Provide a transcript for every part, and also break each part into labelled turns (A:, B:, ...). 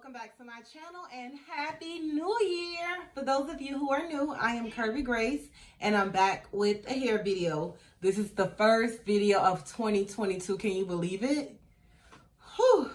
A: welcome back to my channel and happy new year. For those of you who are new, I am Kirby Grace and I'm back with a hair video. This is the first video of 2022. Can you believe it? Whew.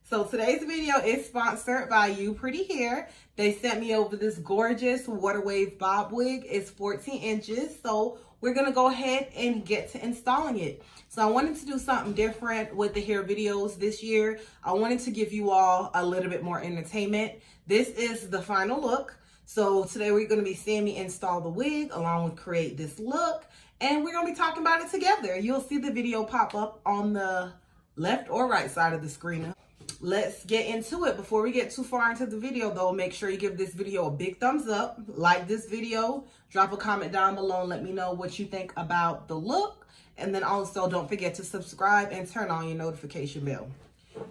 A: So today's video is sponsored by Upretty Hair. They sent me over this gorgeous water wave bob wig. It's 14 inches. So we're going to go ahead and get to installing it. So I wanted to do something different with the hair videos this year. I wanted to give you all a little bit more entertainment. This is the final look. So today we're going to be seeing me install the wig along with create this look. And we're going to be talking about it together. You'll see the video pop up on the left or right side of the screen. Let's get into it. Before we get too far into the video though, make sure you give this video a big thumbs up, like this video, drop a comment down below and let me know what you think about the look. And then also don't forget to subscribe and turn on your notification bell.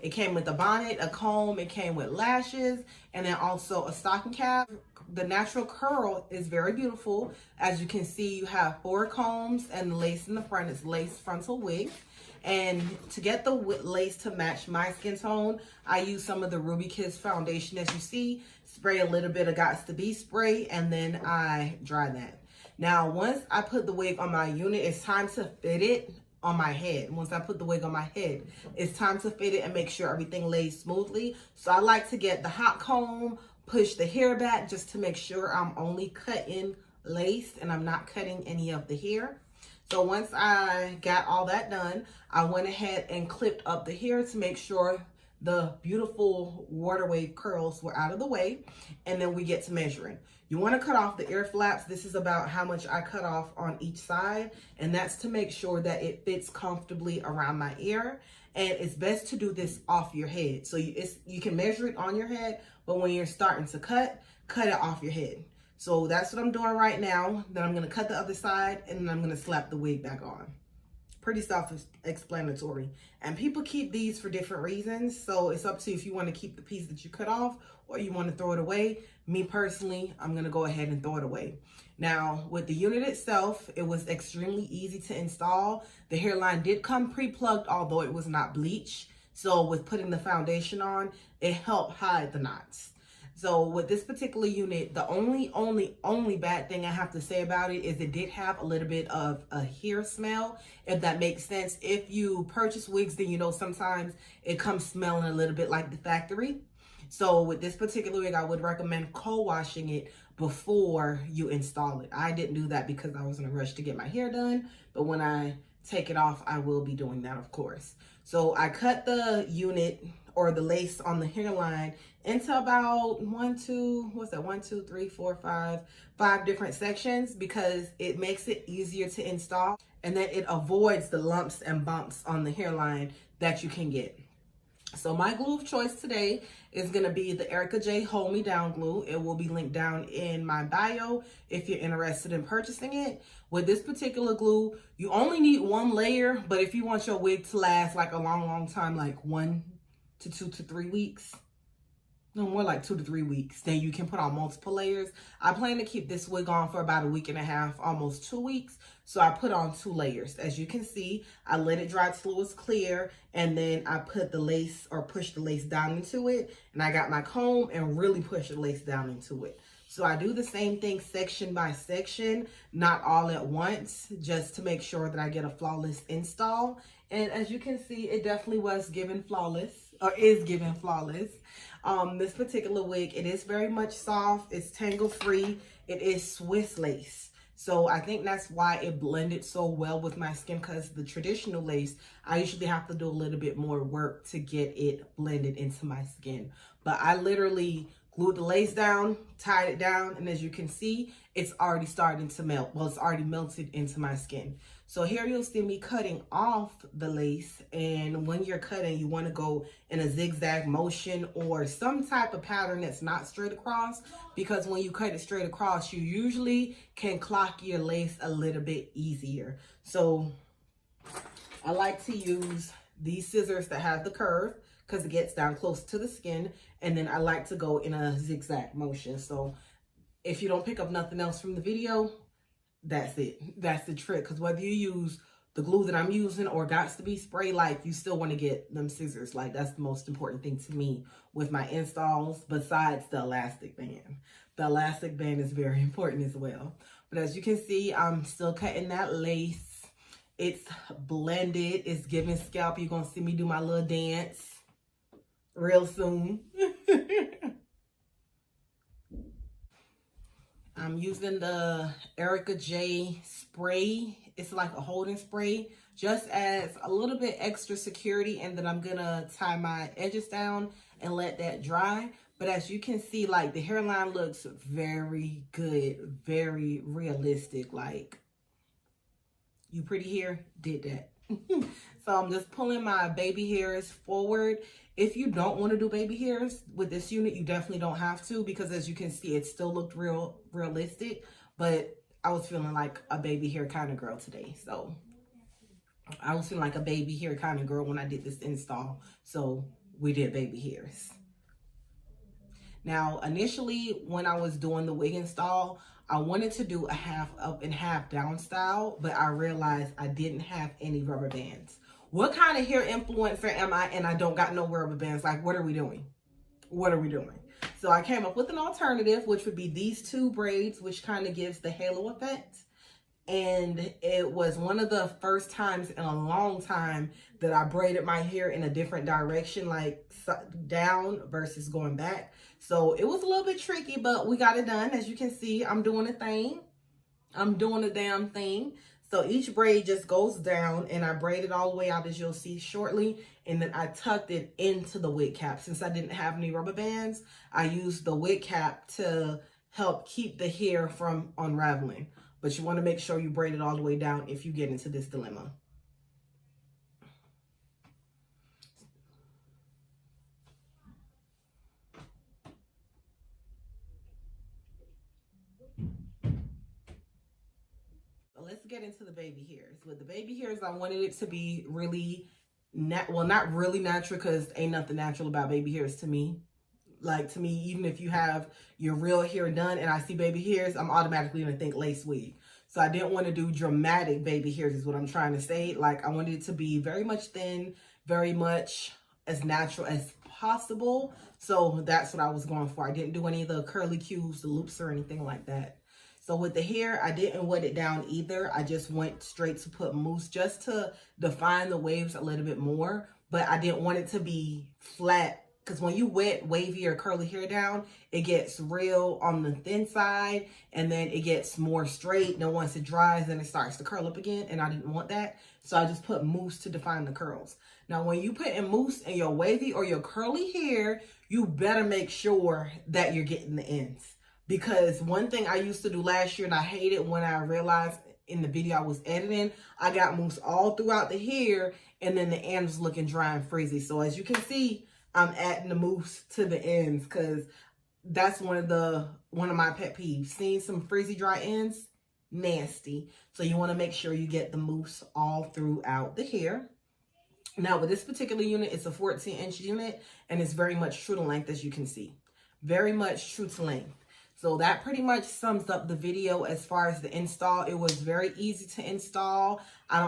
A: It came with a bonnet, a comb, it came with lashes, and then also a stocking cap. The natural curl is very beautiful. As you can see, you have 4 combs and the lace in the front is lace frontal wig. And to get the lace to match my skin tone, I use some of the Ruby Kiss foundation. As you see, spray a little bit of Gots to Be spray, and then I dry that. Now, once I put the wig on my unit, it's time to fit it on my head. Once I put the wig on my head, it's time to fit it and make sure everything lays smoothly. So I like to get the hot comb, push the hair back just to make sure I'm only cutting lace and I'm not cutting any of the hair. So once I got all that done, I went ahead and clipped up the hair to make sure the beautiful water wave curls were out of the way. And then we get to measuring. You want to cut off the ear flaps. This is about how much I cut off on each side. And that's to make sure that it fits comfortably around my ear. And it's best to do this off your head. So you can measure it on your head, but when you're starting to cut it off your head. So that's what I'm doing right now. Then I'm going to cut the other side and then I'm going to slap the wig back on. Pretty self-explanatory. And people keep these for different reasons. So it's up to you if you want to keep the piece that you cut off or you want to throw it away. Me personally, I'm going to go ahead and throw it away. Now, with the unit itself, it was extremely easy to install. The hairline did come pre-plugged, although it was not bleached. So with putting the foundation on, it helped hide the knots. So with this particular unit, the only bad thing I have to say about it is it did have a little bit of a hair smell, if that makes sense. If you purchase wigs, then you know sometimes it comes smelling a little bit like the factory. So with this particular wig, I would recommend co-washing it before you install it. I didn't do that because I was in a rush to get my hair done, but when I take it off, I will be doing that, of course. So I cut the unit or the lace on the hairline into about 5 different sections because it makes it easier to install and then it avoids the lumps and bumps on the hairline that you can get. So my glue of choice today is going to be the Erica J Hold Me Down glue. It will be linked down in my bio if you're interested in purchasing it. With this particular glue, you only need 1 layer, but if you want your wig to last like a long time, like 1 to 2 to 3 weeks, no, more like 2 to 3 weeks, then you can put on multiple layers. I plan to keep this wig on for about a week and a half, almost 2 weeks. So I put on 2 layers. As you can see, I let it dry till it was clear. And then I put the lace or push the lace down into it. And I got my comb and really push the lace down into it. So I do the same thing section by section, not all at once, just to make sure that I get a flawless install. And as you can see, it definitely was given flawless, or is given flawless. This particular wig, it is very much soft. It's tangle free. It is Swiss lace. So I think that's why it blended so well with my skin, because the traditional lace, I usually have to do a little bit more work to get it blended into my skin. But I literally glued the lace down, tied it down, and as you can see, it's already starting to melt. Well, it's already melted into my skin. So here you'll see me cutting off the lace, and when you're cutting, you want to go in a zigzag motion or some type of pattern that's not straight across, because when you cut it straight across, you usually can clock your lace a little bit easier. So I like to use these scissors that have the curve because it gets down close to the skin, and then I like to go in a zigzag motion. So if you don't pick up nothing else from the video, that's it. That's the trick. Because whether you use the glue that I'm using or got to be spray, like, you still want to get them scissors. Like, that's the most important thing to me with my installs, besides the elastic band. The elastic band is very important as well. But as you can see, I'm still cutting that lace. It's blended. It's giving scalp. You're going to see me do my little dance real soon. I'm using the Erica J spray. It's like a holding spray, just as a little bit extra security. And then I'm going to tie my edges down and let that dry. But as you can see, like, the hairline looks very good, very realistic. Like, you pretty hair did that. So I'm just pulling my baby hairs forward. If you don't want to do baby hairs with this unit, you definitely don't have to, because as you can see, it still looked realistic. But I was feeling like a baby hair kind of girl today. So I was feeling like a baby hair kind of girl when I did this install. So we did baby hairs. Now, initially, when I was doing the wig install, I wanted to do a half up and half down style, but I realized I didn't have any rubber bands. What kind of hair influencer am I and I don't got no rubber bands? Like, what are we doing? What are we doing? So I came up with an alternative, which would be these two braids, which kind of gives the halo effect. And it was one of the first times in a long time that I braided my hair in a different direction, like down versus going back. So it was a little bit tricky, but we got it done. As you can see, I'm doing a thing. I'm doing a damn thing. So each braid just goes down, and I braid it all the way out, as you'll see shortly. And then I tucked it into the wig cap. Since I didn't have any rubber bands, I used the wig cap to help keep the hair from unraveling. But you want to make sure you braid it all the way down if you get into this dilemma. So let's get into the baby hairs. With the baby hairs, I wanted it to be really, well, not really natural, because ain't nothing natural about baby hairs to me. Like, to me, even if you have your real hair done and I see baby hairs, I'm automatically going to think lace wig. So I didn't want to do dramatic baby hairs is what I'm trying to say. Like, I wanted it to be very much thin, very much as natural as possible. So that's what I was going for. I didn't do any of the curly cues, the loops, or anything like that. So with the hair, I didn't wet it down either. I just went straight to put mousse just to define the waves a little bit more. But I didn't want it to be flat, because when you wet wavy or curly hair down, it gets real on the thin side, and then it gets more straight. Then once it dries, then it starts to curl up again, and I didn't want that. So I just put mousse to define the curls. Now, when you put in mousse in your wavy or your curly hair, you better make sure that you're getting the ends. Because one thing I used to do last year, and I hated when I realized in the video I was editing, I got mousse all throughout the hair, and then the ends was looking dry and frizzy. So as you can see, I'm adding the mousse to the ends, because that's one of my pet peeves. Seeing some frizzy dry ends, nasty. So you want to make sure you get the mousse all throughout the hair. Now with this particular unit, it's a 14-inch unit, and it's very much true to length, as you can see. Very much true to length. So that pretty much sums up the video as far as the install. It was very easy to install. I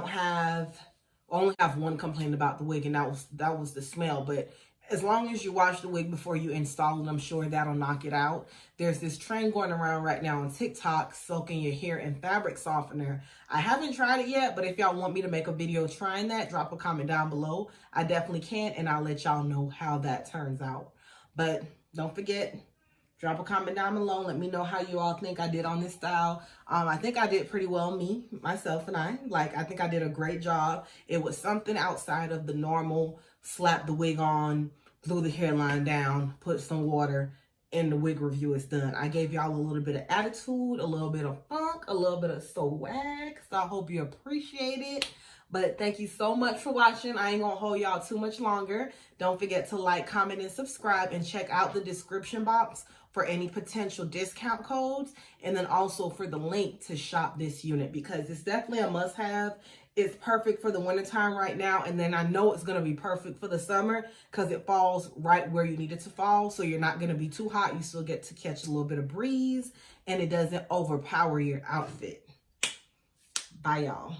A: only have one complaint about the wig, and that was the smell. But as long as you wash the wig before you install it, I'm sure that'll knock it out. There's this trend going around right now on TikTok, soaking your hair in fabric softener. I haven't tried it yet, but if y'all want me to make a video trying that, drop a comment down below. I definitely can, and I'll let y'all know how that turns out. But don't forget, drop a comment down below. Let me know how you all think I did on this style. I think I did pretty well, myself and I. Like, I think I did a great job. It was something outside of the normal, slap the wig on, glue the hairline down, put some water, and the wig review is done. I gave y'all a little bit of attitude, a little bit of funk, a little bit of swag. So I hope you appreciate it. But thank you so much for watching. I ain't gonna hold y'all too much longer. Don't forget to like, comment, and subscribe, and check out the description box for any potential discount codes, and then also for the link to shop this unit, because it's definitely a must-have. It's perfect for the wintertime right now, and then I know it's going to be perfect for the summer because it falls right where you need it to fall, so you're not going to be too hot. You still get to catch a little bit of breeze, and it doesn't overpower your outfit. Bye, y'all.